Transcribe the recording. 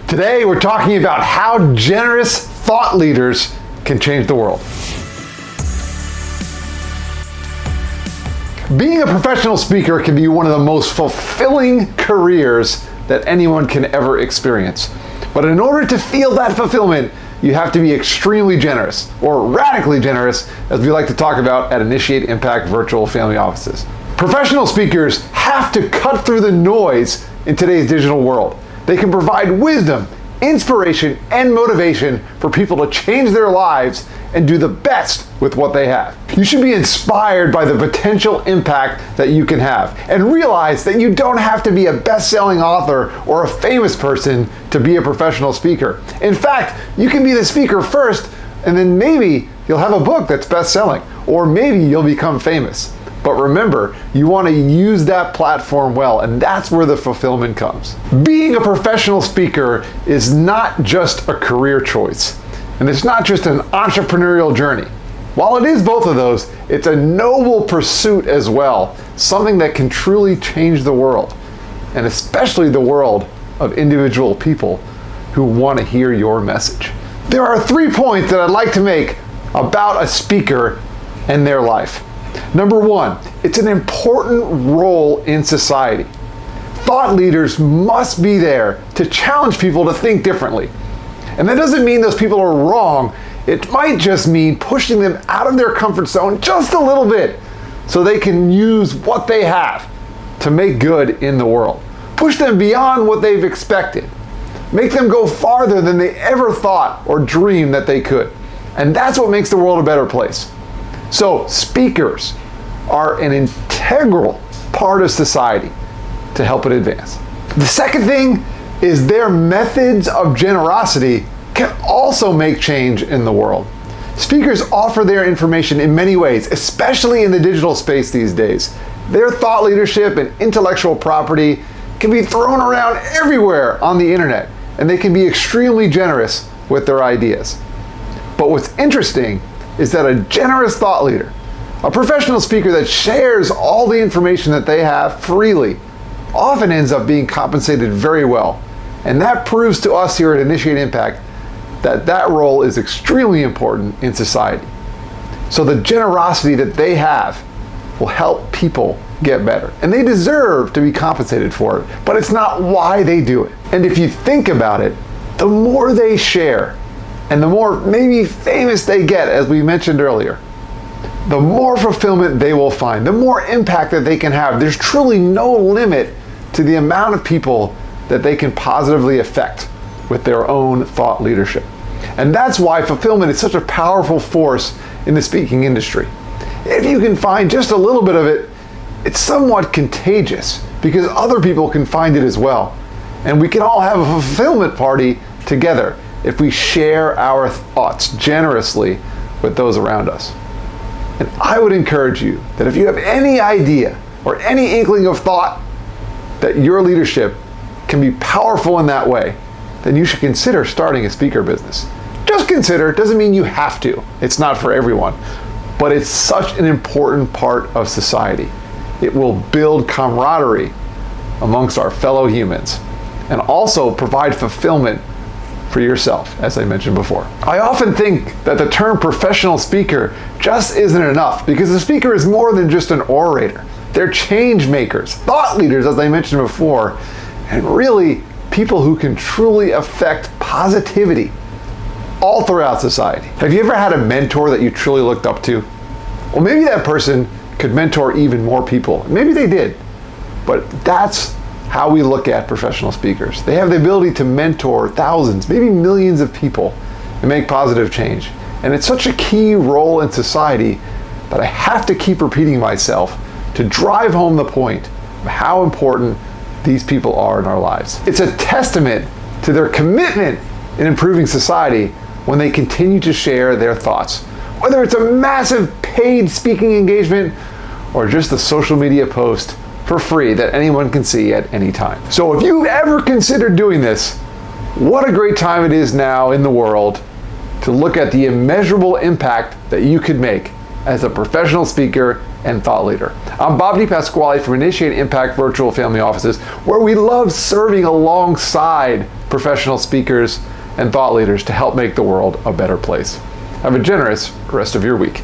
Today we're talking about how generous thought leaders can change the world. Being a professional speaker can be one of the most fulfilling careers that anyone can ever experience. But in order to feel that fulfillment, you have to be extremely generous, or radically generous, as we like to talk about at Initiate Impact Virtual Family Offices. Professional speakers have to cut through the noise in today's digital world. They can provide wisdom, inspiration, and motivation for people to change their lives and do the best with what they have. You should be inspired by the potential impact that you can have and realize that you don't have to be a best-selling author or a famous person to be a professional speaker. In fact, you can be the speaker first and then maybe you'll have a book that's best-selling, or maybe you'll become famous. But remember, you want to use that platform well, and that's where the fulfillment comes. Being a professional speaker is not just a career choice, and it's not just an entrepreneurial journey. While it is both of those, it's a noble pursuit as well, something that can truly change the world, and especially the world of individual people who want to hear your message. There are 3 points that I'd like to make about a speaker and their life. Number 1, it's an important role in society. Thought leaders must be there to challenge people to think differently. And that doesn't mean those people are wrong. It might just mean pushing them out of their comfort zone just a little bit so they can use what they have to make good in the world. Push them beyond what they've expected. Make them go farther than they ever thought or dreamed that they could. And that's what makes the world a better place. So speakers are an integral part of society to help it advance. The second thing is their methods of generosity can also make change in the world. Speakers offer their information in many ways, especially in the digital space these days. Their thought leadership and intellectual property can be thrown around everywhere on the internet, and they can be extremely generous with their ideas. But what's interesting is that a generous thought leader, a professional speaker that shares all the information that they have freely, often ends up being compensated very well. And that proves to us here at Initiate Impact that that role is extremely important in society. So the generosity that they have will help people get better. And they deserve to be compensated for it, but it's not why they do it. And if you think about it, the more they share, and the more maybe famous they get, as we mentioned earlier, the more fulfillment they will find, the more impact that they can have. There's truly no limit to the amount of people that they can positively affect with their own thought leadership. And that's why fulfillment is such a powerful force in the speaking industry. If you can find just a little bit of it, it's somewhat contagious because other people can find it as well. And we can all have a fulfillment party together if we share our thoughts generously with those around us. And I would encourage you that if you have any idea or any inkling of thought that your leadership can be powerful in that way, then you should consider starting a speaker business. Just consider, it doesn't mean you have to. It's not for everyone, but it's such an important part of society. It will build camaraderie amongst our fellow humans and also provide fulfillment for yourself, as I mentioned before. I often think that the term professional speaker just isn't enough because the speaker is more than just an orator. They're change makers, thought leaders, as I mentioned before, and really people who can truly affect positivity all throughout society. Have you ever had a mentor that you truly looked up to? Well, maybe that person could mentor even more people. Maybe they did, but that's how we look at professional speakers. They have the ability to mentor thousands, maybe millions of people and make positive change. And it's such a key role in society that I have to keep repeating myself to drive home the point of how important these people are in our lives. It's a testament to their commitment in improving society when they continue to share their thoughts, whether it's a massive paid speaking engagement or just a social media post for free that anyone can see at any time. So if you've ever considered doing this, what a great time it is now in the world to look at the immeasurable impact that you could make as a professional speaker and thought leader. I'm Bob DePasquale from Initiate Impact Virtual Family Offices, where we love serving alongside professional speakers, and thought leaders to help make the world a better place. Have a generous rest of your week.